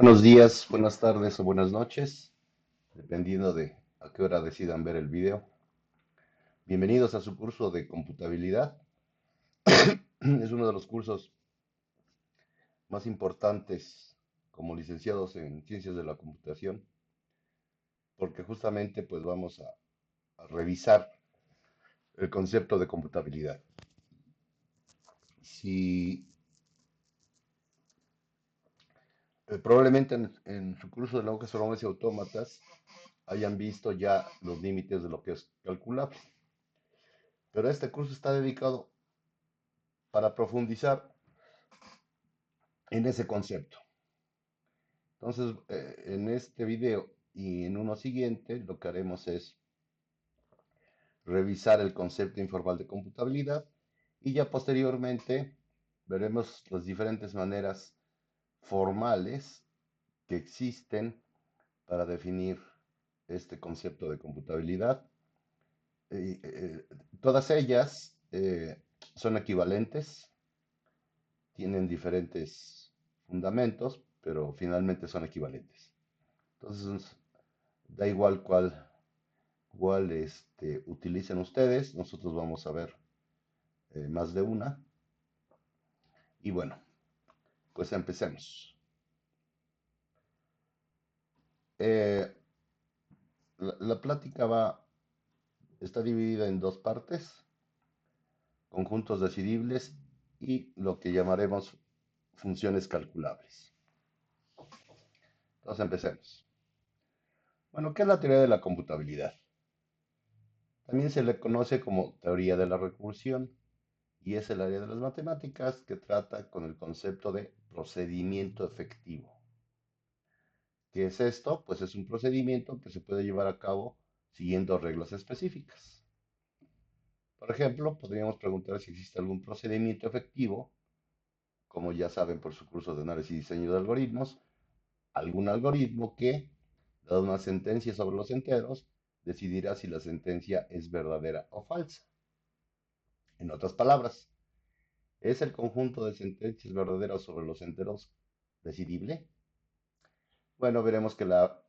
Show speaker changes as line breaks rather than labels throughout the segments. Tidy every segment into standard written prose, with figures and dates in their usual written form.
Buenos días, buenas tardes o buenas noches, dependiendo de a qué hora decidan ver el video. Bienvenidos a su curso de computabilidad. Es uno de los cursos más importantes como licenciados en ciencias de la computación, porque justamente pues vamos a revisar el concepto de computabilidad. Si Probablemente en su curso de lenguajes programables y autómatas hayan visto ya los límites de lo que es calculable, pero este curso está dedicado para profundizar en ese concepto. Entonces, en este video y en uno siguiente, lo que haremos es revisar el concepto informal de computabilidad y ya posteriormente veremos las diferentes maneras formales que existen para definir este concepto de computabilidad. Todas ellas son equivalentes, tienen diferentes fundamentos, pero finalmente son equivalentes. Entonces, da igual cuál utilicen ustedes, nosotros vamos a ver más de una. Y bueno, pues empecemos. Eh, la plática está dividida en dos partes, conjuntos decidibles y lo que llamaremos funciones calculables. Entonces empecemos. Bueno, ¿qué es la teoría de la computabilidad? También se le conoce como teoría de la recursión y es el área de las matemáticas que trata con el concepto de procedimiento efectivo. ¿Qué es esto? Pues es un procedimiento que se puede llevar a cabo siguiendo reglas específicas. Por ejemplo, podríamos preguntar si existe algún procedimiento efectivo, como ya saben por su curso de análisis y diseño de algoritmos, algún algoritmo que, dado una sentencia sobre los enteros, decidirá si la sentencia es verdadera o falsa. En otras palabras, ¿es el conjunto de sentencias verdaderas sobre los enteros decidible? Bueno, veremos que la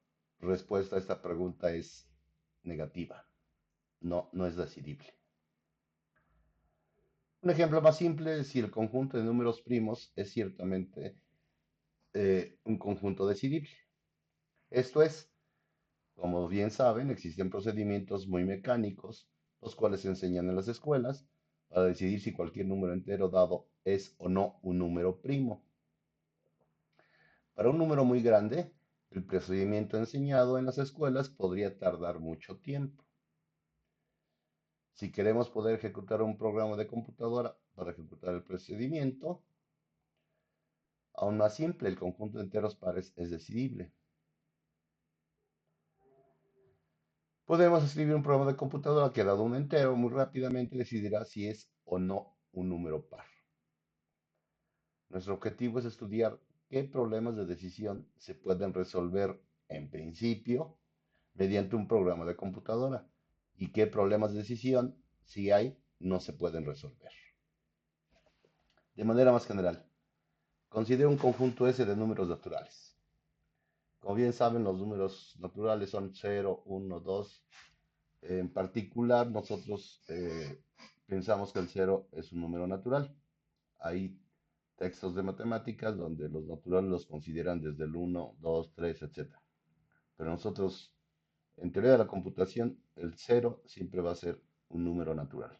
respuesta a esta pregunta es negativa. No es decidible. Un ejemplo más simple es si el conjunto de números primos es ciertamente un conjunto decidible. Esto es, como bien saben, existen procedimientos muy mecánicos, los cuales se enseñan en las escuelas, para decidir si cualquier número entero dado es o no un número primo. Para un número muy grande, el procedimiento enseñado en las escuelas podría tardar mucho tiempo. Si queremos poder ejecutar un programa de computadora para ejecutar el procedimiento, aún más simple, el conjunto de enteros pares es decidible. Podemos escribir un programa de computadora que, dado un entero, muy rápidamente decidirá si es o no un número par. Nuestro objetivo es estudiar qué problemas de decisión se pueden resolver en principio mediante un programa de computadora y qué problemas de decisión, si hay, no se pueden resolver. De manera más general, considera un conjunto S de números naturales. Como bien saben, los números naturales son 0, 1, 2. En particular, nosotros pensamos que el 0 es un número natural. Hay textos de matemáticas donde los naturales los consideran desde el 1, 2, 3, etc. Pero nosotros, en teoría de la computación, el 0 siempre va a ser un número natural.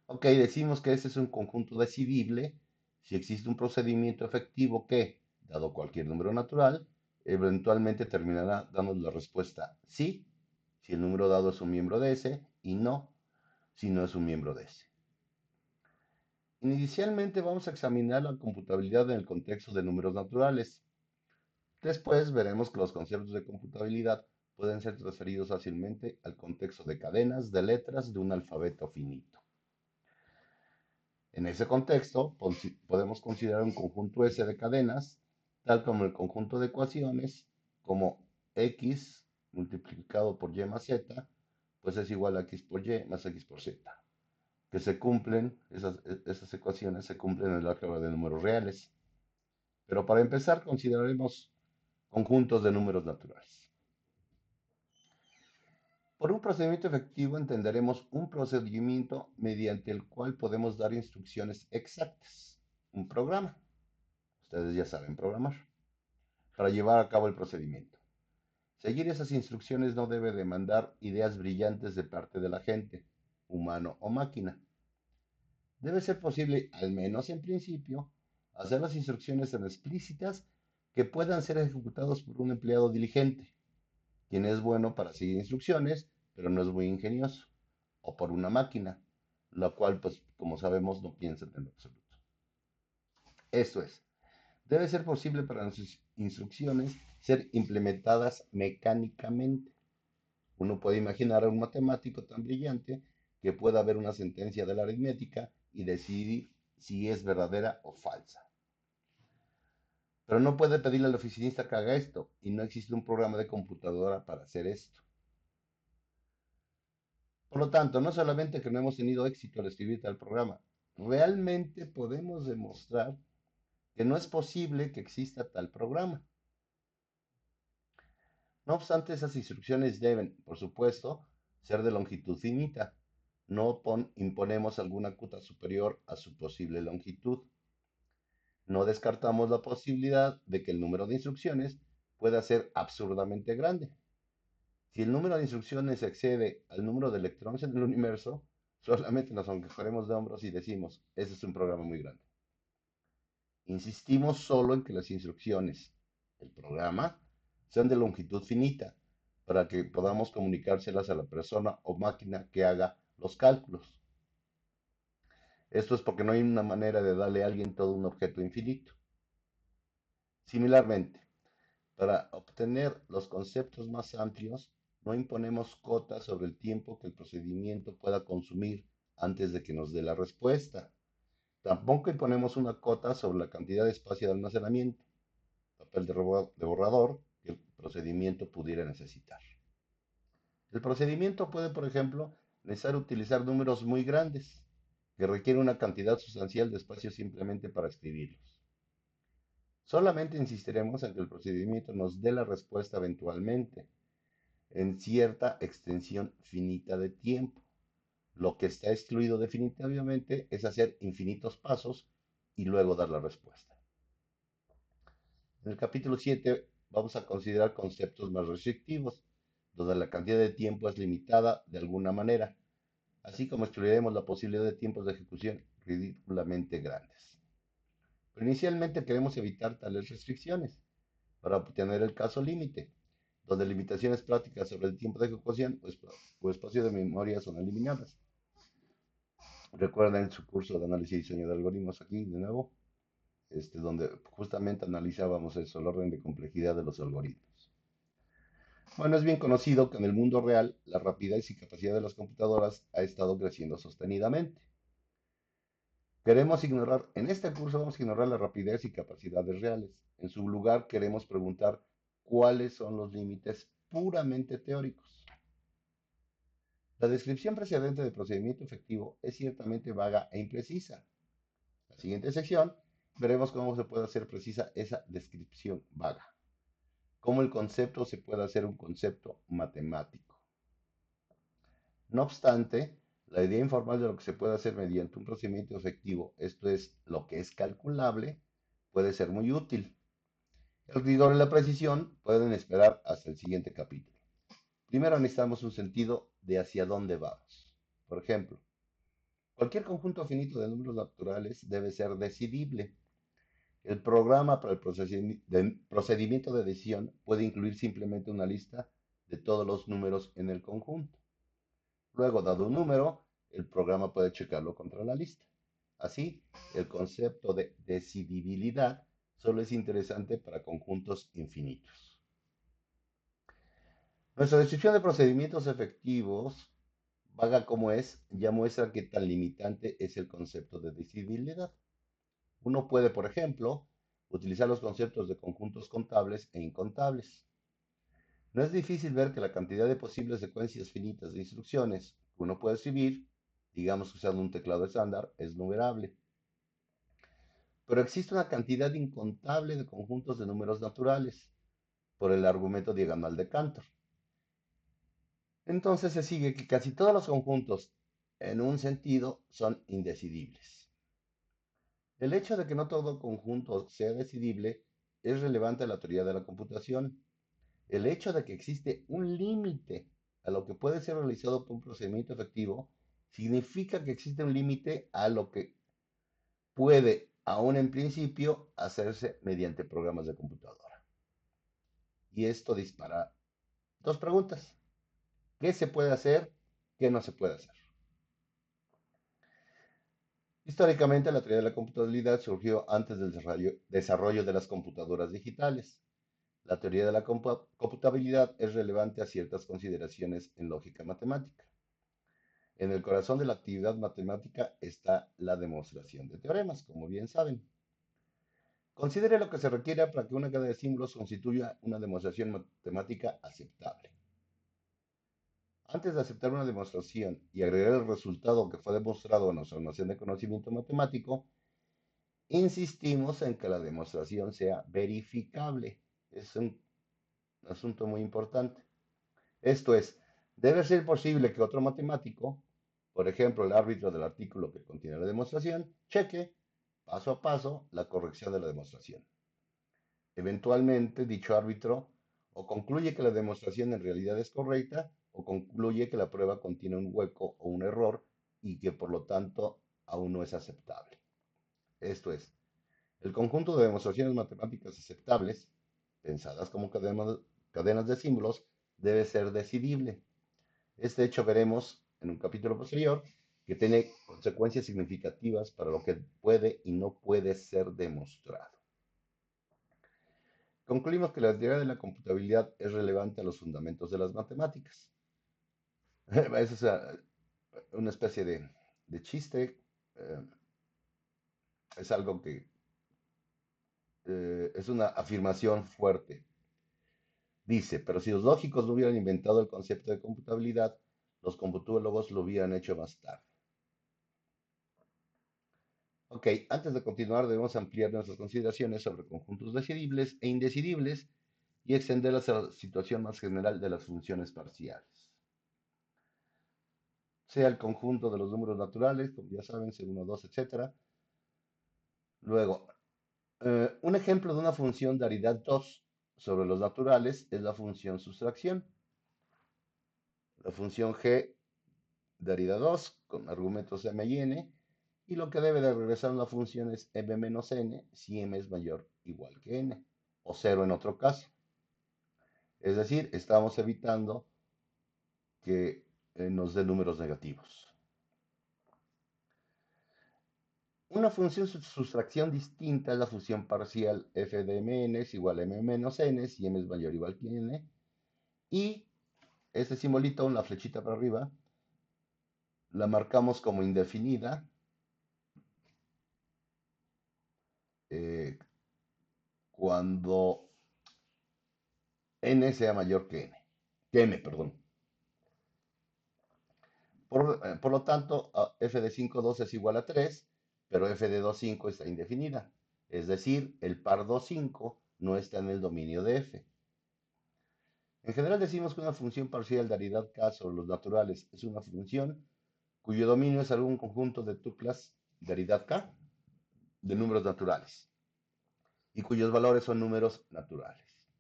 Ok, decimos que ese es un conjunto decidible si existe un procedimiento efectivo que, dado cualquier número natural, eventualmente terminará dando la respuesta sí, si el número dado es un miembro de ese, y no, si no es un miembro de ese. Inicialmente vamos a examinar la computabilidad en el contexto de números naturales. Después veremos que los conceptos de computabilidad pueden ser transferidos fácilmente al contexto de cadenas de letras de un alfabeto finito. En ese contexto, podemos considerar un conjunto S de cadenas, tal como el conjunto de ecuaciones, como x multiplicado por y más z, pues es igual a x por y más x por z, que se cumplen, esas ecuaciones se cumplen en el álgebra de números reales. pero para empezar consideraremos conjuntos de números naturales. Por un procedimiento efectivo entenderemos un procedimiento mediante el cual podemos dar instrucciones exactas, un programa. Ustedes ya saben programar, para llevar a cabo el procedimiento. Seguir esas instrucciones no debe demandar ideas brillantes de parte de la gente, humano o máquina. Debe ser posible, al menos en principio, hacer las instrucciones tan explícitas que puedan ser ejecutados por un empleado diligente, quien es bueno para seguir instrucciones, pero no es muy ingenioso, o por una máquina, la cual, pues, como sabemos, no piensa en lo absoluto. Esto es, debe ser posible para nuestras instrucciones ser implementadas mecánicamente. Uno puede imaginar a un matemático tan brillante que pueda ver una sentencia de la aritmética y decidir si es verdadera o falsa. Pero no puede pedirle al oficinista que haga esto, y no existe un programa de computadora para hacer esto. Por lo tanto, no solamente que no hemos tenido éxito al escribir tal programa, realmente podemos demostrar que no es posible que exista tal programa. No obstante, esas instrucciones deben, por supuesto, ser de longitud finita. No imponemos alguna cuota superior a su posible longitud. No descartamos la posibilidad de que el número de instrucciones pueda ser absurdamente grande. Si el número de instrucciones excede al número de electrones en el universo, solamente nos encogeremos de hombros y decimos, ese es un programa muy grande. Insistimos solo en que las instrucciones, el programa, sean de longitud finita, para que podamos comunicárselas a la persona o máquina que haga los cálculos. Esto es porque no hay una manera de darle a alguien todo un objeto infinito. Similarmente, para obtener los conceptos más amplios, no imponemos cotas sobre el tiempo que el procedimiento pueda consumir antes de que nos dé la respuesta. Tampoco imponemos una cota sobre la cantidad de espacio de almacenamiento, papel de borrador, que el procedimiento pudiera necesitar. El procedimiento puede, por ejemplo, necesitar utilizar números muy grandes, que requieren una cantidad sustancial de espacio simplemente para escribirlos. Solamente insistiremos en que el procedimiento nos dé la respuesta eventualmente, en cierta extensión finita de tiempo. Lo que está excluido definitivamente es hacer infinitos pasos y luego dar la respuesta. En el capítulo 7 vamos a considerar conceptos más restrictivos, donde la cantidad de tiempo es limitada de alguna manera, así como excluiremos la posibilidad de tiempos de ejecución ridículamente grandes. Pero inicialmente queremos evitar tales restricciones para obtener el caso límite, donde limitaciones prácticas sobre el tiempo de ejecución o espacio de memoria son eliminadas. Recuerden su curso de análisis y diseño de algoritmos aquí, de nuevo, donde justamente analizábamos eso, el orden de complejidad de los algoritmos. Bueno, es bien conocido que en el mundo real la rapidez y capacidad de las computadoras ha estado creciendo sostenidamente. Queremos ignorar, en este curso vamos a ignorar la rapidez y capacidades reales. En su lugar queremos preguntar cuáles son los límites puramente teóricos. La descripción precedente del procedimiento efectivo es ciertamente vaga e imprecisa. En la siguiente sección veremos cómo se puede hacer precisa esa descripción vaga, cómo el concepto se puede hacer un concepto matemático. No obstante, la idea informal de lo que se puede hacer mediante un procedimiento efectivo, esto es, lo que es calculable, puede ser muy útil. El rigor y la precisión pueden esperar hasta el siguiente capítulo. Primero necesitamos un sentido de hacia dónde vamos. Por ejemplo, cualquier conjunto finito de números naturales debe ser decidible. El programa para el procedimiento de decisión puede incluir simplemente una lista de todos los números en el conjunto. Luego, dado un número, el programa puede checarlo contra la lista. Así, el concepto de decidibilidad solo es interesante para conjuntos infinitos. Nuestra descripción de procedimientos efectivos, vaga como es, ya muestra qué tan limitante es el concepto de decidibilidad. Uno puede, por ejemplo, utilizar los conceptos de conjuntos contables e incontables. No es difícil ver que la cantidad de posibles secuencias finitas de instrucciones que uno puede escribir, digamos usando un teclado estándar, es numerable. Pero existe una cantidad incontable de conjuntos de números naturales por el argumento diagonal de Cantor. Entonces se sigue que casi todos los conjuntos en un sentido son indecidibles. El hecho de que no todo conjunto sea decidible es relevante a la teoría de la computación. El hecho de que existe un límite a lo que puede ser realizado por un procedimiento efectivo significa que existe un límite a lo que puede, aún en principio, hacerse mediante programas de computadora. Y esto dispara dos preguntas. ¿Qué se puede hacer? ¿Qué no se puede hacer? Históricamente, la teoría de la computabilidad surgió antes del desarrollo de las computadoras digitales. La teoría de la computabilidad es relevante a ciertas consideraciones en lógica matemática. En el corazón de la actividad matemática está la demostración de teoremas, como bien saben. Considere lo que se requiere para que una cadena de símbolos constituya una demostración matemática aceptable. Antes de aceptar una demostración y agregar el resultado que fue demostrado a nuestra noción de conocimiento matemático, insistimos en que la demostración sea verificable. Es un asunto muy importante. Esto es, debe ser posible que otro matemático, por ejemplo, el árbitro del artículo que contiene la demostración, cheque paso a paso la corrección de la demostración. Eventualmente, dicho árbitro o concluye que la demostración en realidad es correcta o concluye que la prueba contiene un hueco o un error y que por lo tanto aún no es aceptable. Esto es, el conjunto de demostraciones matemáticas aceptables, pensadas como cadenas de símbolos, debe ser decidible. Este hecho veremos en un capítulo posterior que tiene consecuencias significativas para lo que puede y no puede ser demostrado. Concluimos que la teoría de la computabilidad es relevante a los fundamentos de las matemáticas. Eso es una especie de chiste. eh, es algo que es una afirmación fuerte. Dice, pero si los lógicos no hubieran inventado el concepto de computabilidad, los computólogos lo hubieran hecho más tarde. Ok, antes de continuar debemos ampliar nuestras consideraciones sobre conjuntos decidibles e indecidibles y extenderlas a la situación más general de las funciones parciales. Sea el conjunto de los números naturales, como ya saben, C1, 2, etc. Luego, un ejemplo de una función de aridad 2 sobre los naturales es la función sustracción. La función g de aridad 2 con argumentos m y n, y lo que debe de regresar a la función es m menos n si m es mayor o igual que n, o 0 en otro caso. Es decir, estamos evitando que nos dé números negativos. Una función de sustracción distinta es la función parcial f de mn es igual a m menos n si m es mayor o igual que n. Y este simbolito, una flechita para arriba, la marcamos como indefinida cuando n sea mayor que n. Que m, perdón. Por lo tanto, f de 5, 2 es igual a 3, pero f de 2, 5 está indefinida. Es decir, el par 2, 5 no está en el dominio de f. En general decimos que una función parcial de aridad k sobre los naturales es una función cuyo dominio es algún conjunto de tuplas de aridad k de números naturales y cuyos valores son números naturales.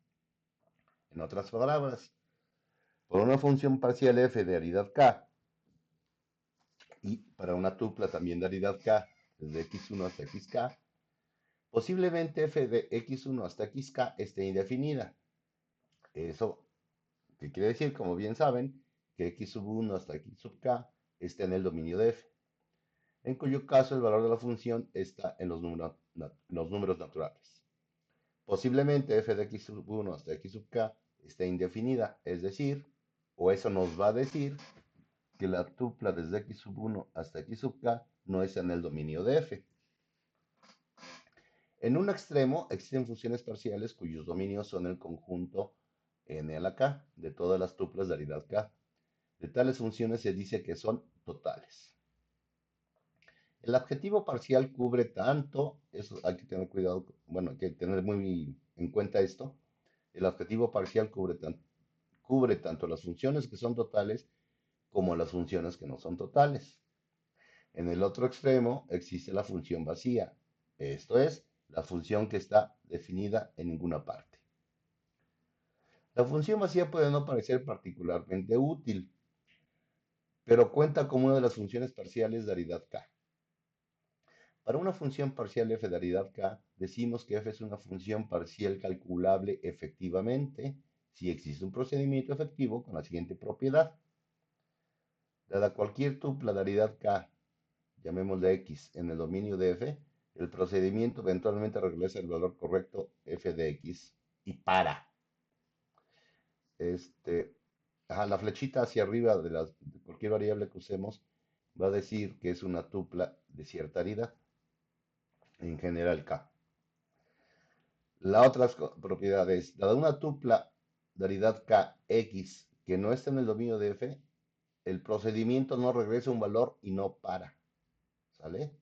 En otras palabras, por una función parcial f de aridad k y para una tupla también de aridad k desde x1 hasta xk, posiblemente f de x1 hasta xk esté indefinida. Eso, ¿qué quiere decir? Como bien saben, que x sub 1 hasta x sub k está en el dominio de f, en cuyo caso el valor de la función está en los números naturales. Posiblemente f de x sub 1 hasta x sub k esté indefinida, es decir, o eso nos va a decir que la tupla desde x sub 1 hasta x sub k no está en el dominio de f. En un extremo existen funciones parciales cuyos dominios son el conjunto n a la k de todas las tuplas de aridad k. De tales funciones se dice que son totales. El adjetivo parcial cubre tanto, eso hay que tener cuidado, bueno, hay que tener muy en cuenta esto. El adjetivo parcial cubre tanto las funciones que son totales como las funciones que no son totales. En el otro extremo existe la función vacía, esto es, la función que está definida en ninguna parte. La función vacía puede no parecer particularmente útil, pero cuenta como una de las funciones parciales de aridad K. Para una función parcial f de aridad K, decimos que f es una función parcial calculable efectivamente si existe un procedimiento efectivo con la siguiente propiedad. Dada cualquier tupla de aridad K, llamémosle x, en el dominio de f, el procedimiento eventualmente regresa el valor correcto f de x y para. Este, la flechita hacia arriba de cualquier variable que usemos va a decir que es una tupla de cierta aridad, en general K. La otra propiedad es, dada una tupla de aridad Kx que no está en el dominio de f, el procedimiento no regresa un valor y no para. ¿Sale?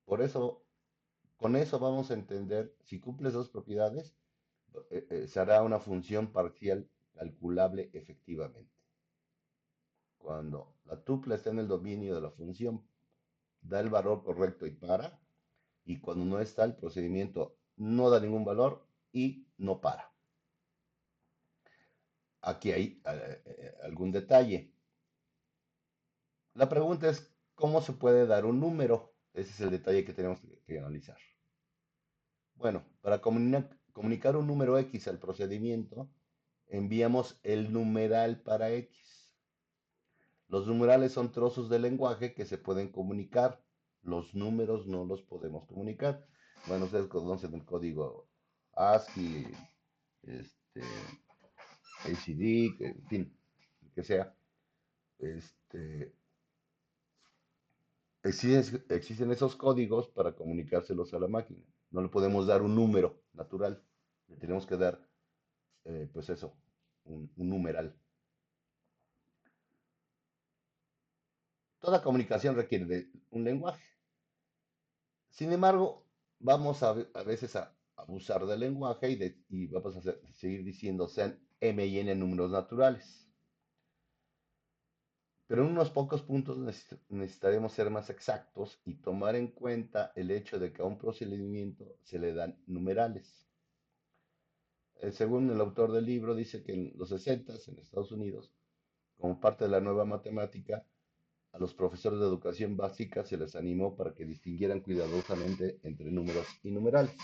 Por eso, con eso vamos a entender, si cumple esas propiedades, se hará una función parcial calculable efectivamente. Cuando la tupla está en el dominio de la función, da el valor correcto y para, y cuando no está, el procedimiento no da ningún valor y no para. Aquí hay algún detalle. La pregunta es, ¿cómo se puede dar un número? Ese es el detalle que tenemos que analizar. Bueno, para comunicar un número X al procedimiento, enviamos el numeral para X. Los numerales son trozos de lenguaje que se pueden comunicar. Los números no los podemos comunicar. Bueno, ustedes conocen el código ASCII, este, ACD, en fin, que sea. Este, existen esos códigos para comunicárselos a la máquina. No le podemos dar un número natural. Le tenemos que dar, pues eso, un numeral. Toda comunicación requiere de un lenguaje. Sin embargo, vamos a veces a abusar del lenguaje y vamos a seguir diciendo sean m y n números naturales. Pero en unos pocos puntos necesitaremos ser más exactos y tomar en cuenta el hecho de que a un procedimiento se le dan numerales. Según el autor del libro, dice que en los 60 en Estados Unidos, como parte de la nueva matemática, a los profesores de educación básica se les animó para que distinguieran cuidadosamente entre números y numerales.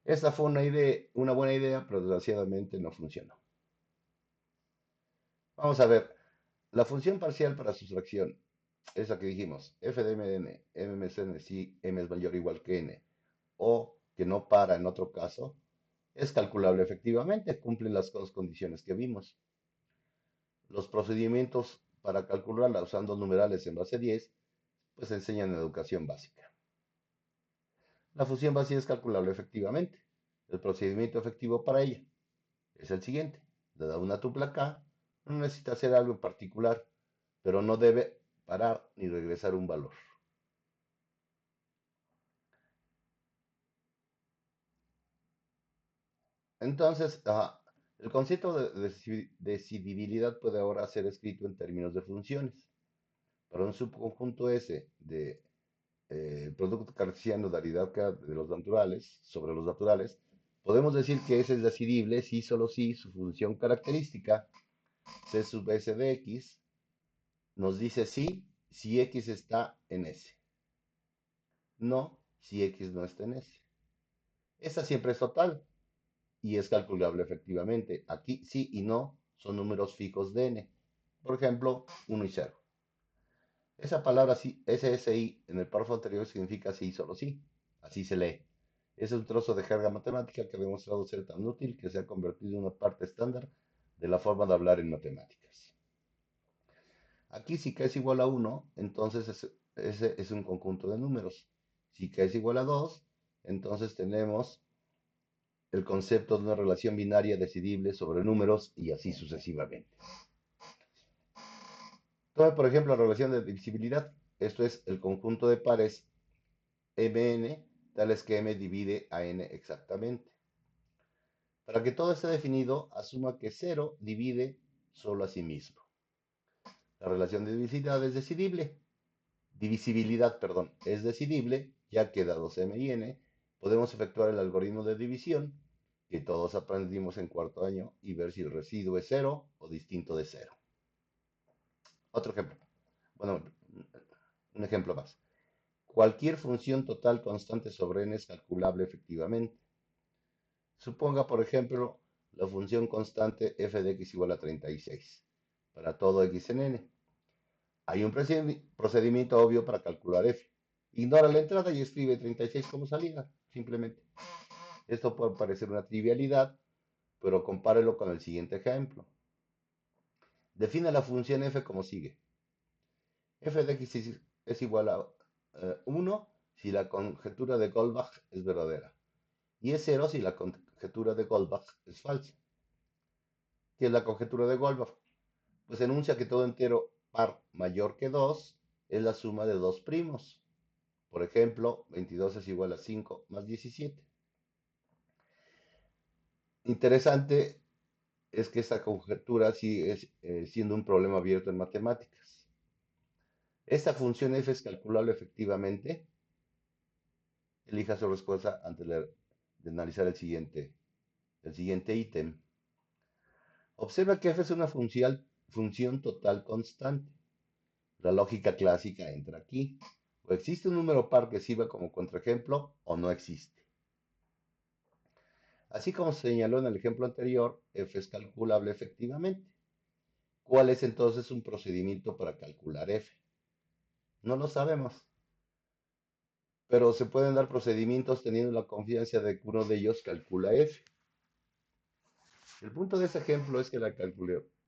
Esa fue una buena idea, pero desgraciadamente no funcionó. Vamos a ver, la función parcial para sustracción, esa que dijimos, f de m de n, m menos n si m es mayor o igual que n, o que no para en otro caso, es calculable efectivamente, cumple las dos condiciones que vimos. Los procedimientos para calcularla usando numerales en base 10, pues se enseñan en educación básica. La función vacía es calculable efectivamente. El procedimiento efectivo para ella es el siguiente. Dada una tupla K, no necesita hacer algo en particular, pero no debe parar ni regresar un valor. Entonces, el concepto de decidibilidad puede ahora ser escrito en términos de funciones. Para un subconjunto S de el producto cartesiano de aridad K de los naturales sobre los naturales, podemos decir que S es decidible si solo si su función característica C sub S de X nos dice sí si X está en S, no si X no está en S. Esta siempre es total y es calculable efectivamente. Aquí sí y no son números fijos de n. Por ejemplo, 1 y 0. Esa palabra sí, SSI en el párrafo anterior significa sí, solo sí. Así se lee. Es un trozo de jerga matemática que ha demostrado ser tan útil que se ha convertido en una parte estándar de la forma de hablar en matemáticas. Aquí si k es igual a 1, entonces ese es un conjunto de números. Si k es igual a 2, entonces tenemos el concepto de una relación binaria decidible sobre números y así sucesivamente. Tome, por ejemplo, la relación de divisibilidad. Esto es el conjunto de pares Mn, tales que M divide a N exactamente. Para que todo esté definido, asuma que cero divide solo a sí mismo. La relación de divisibilidad, perdón, es decidible, ya que dados M y N, podemos efectuar el algoritmo de división que todos aprendimos en cuarto año y ver si el residuo es cero o distinto de cero. Otro ejemplo. Bueno, un ejemplo más. Cualquier función total constante sobre n es calculable efectivamente. Suponga, por ejemplo, la función constante f de x igual a 36 para todo x en n. Hay un procedimiento obvio para calcular f. Ignora la entrada y escribe 36 como salida, simplemente. Esto puede parecer una trivialidad, pero compárelo con el siguiente ejemplo. Define la función f como sigue. F de x es igual a 1 si la conjetura de Goldbach es verdadera y es 0 si la conjetura de Goldbach es falsa. ¿Qué es la conjetura de Goldbach? Pues enuncia que todo entero par mayor que 2 es la suma de dos primos. Por ejemplo, 22 es igual a 5 más 17. Interesante es que esta conjetura sigue siendo un problema abierto en matemáticas. ¿Esta función f es calculable efectivamente? Elija su respuesta antes de analizar el siguiente ítem. Observa que f es una función total constante. La lógica clásica entra aquí. O existe un número par que sirva como contraejemplo o no existe. Así como se señaló en el ejemplo anterior, f es calculable efectivamente. ¿Cuál es entonces un procedimiento para calcular f? No lo sabemos, pero se pueden dar procedimientos teniendo la confianza de que uno de ellos calcula f. El punto de este ejemplo es que la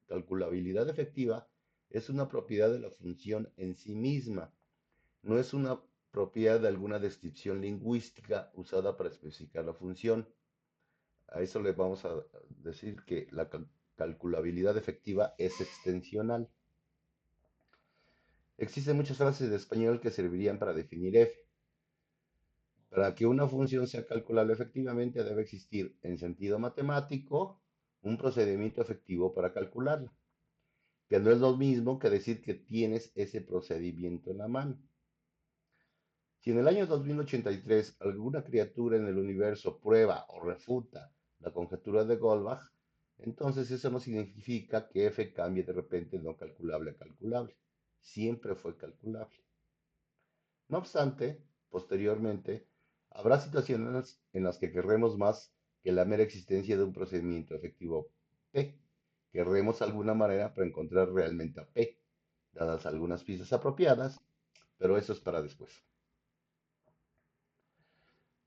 calculabilidad efectiva es una propiedad de la función en sí misma, no es una propiedad de alguna descripción lingüística usada para especificar la función. A eso le vamos a decir que la calculabilidad efectiva es extensional. Existen muchas frases de español que servirían para definir f. Para que una función sea calculable efectivamente debe existir, en sentido matemático, un procedimiento efectivo para calcularla, que no es lo mismo que decir que tienes ese procedimiento en la mano. Si en el año 2083 alguna criatura en el universo prueba o refuta la conjetura de Goldbach, entonces eso no significa que f cambie de repente de no calculable a calculable. Siempre fue calculable. No obstante, posteriormente, habrá situaciones en las que querremos más que la mera existencia de un procedimiento efectivo P. Querremos alguna manera para encontrar realmente a P, dadas algunas pistas apropiadas, pero eso es para después.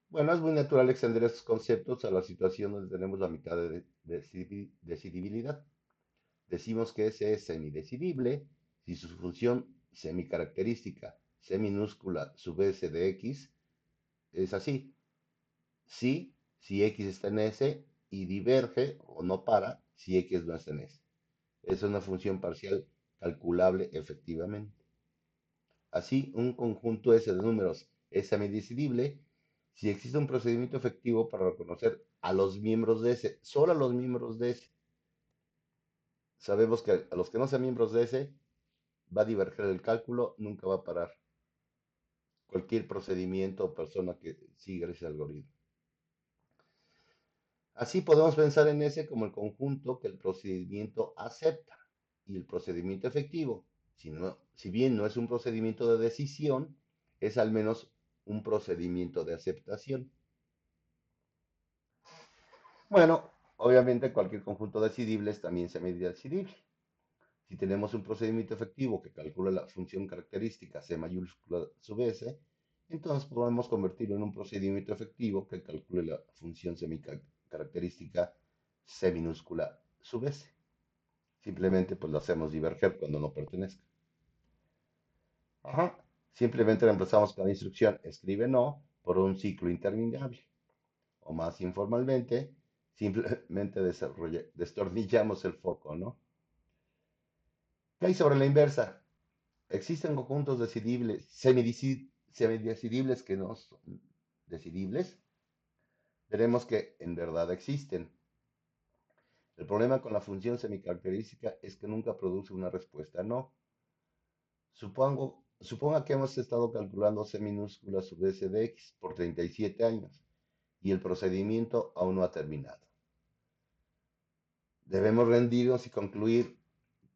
Bueno, es muy natural extender estos conceptos a la situación donde tenemos la mitad de decidibilidad. Decimos que S es semidecidible si su función semicaracterística C minúscula sub S de X es así. Sí, si X está en S y diverge o no para si X no está en S. Es una función parcial calculable efectivamente. Así, un conjunto S de números es semidecidible si existe un procedimiento efectivo para reconocer a los miembros de S, solo a los miembros de S. Sabemos que a los que no sean miembros de S va a diverger el cálculo, nunca va a parar cualquier procedimiento o persona que siga ese algoritmo. Así podemos pensar en S como el conjunto que el procedimiento acepta y el procedimiento efectivo, si bien no es un procedimiento de decisión, es al menos un procedimiento de aceptación. Bueno, obviamente cualquier conjunto decidible es también semidecidible. Si tenemos un procedimiento efectivo que calcula la función característica C mayúscula sub S, entonces podemos convertirlo en un procedimiento efectivo que calcule la función semicaracterística C minúscula sub S. Simplemente pues lo hacemos diverger cuando no pertenezca. Ajá. Simplemente reemplazamos cada instrucción escribe no por un ciclo interminable. O más informalmente, simplemente destornillamos el foco, ¿no? ¿Qué hay sobre la inversa? Existen conjuntos decidibles, semidecidibles que no son decidibles. Veremos que en verdad existen. El problema con la función semicaracterística es que nunca produce una respuesta no. Suponga que hemos estado calculando C minúscula sobre S de X por 37 años y el procedimiento aún no ha terminado. Debemos rendirnos y concluir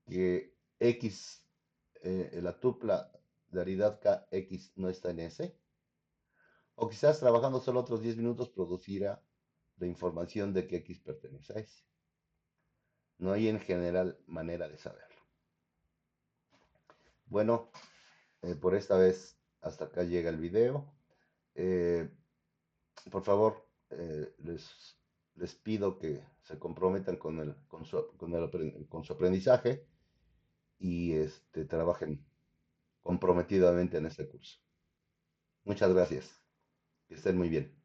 que X, la tupla de aridad KX no está en S. O quizás trabajando solo otros 10 minutos producirá la información de que X pertenece a S. No hay en general manera de saberlo. Bueno, por esta vez hasta acá llega el video. Eh, por favor, les pido que se comprometan con su aprendizaje y trabajen comprometidamente en este curso. Muchas gracias. Que estén muy bien.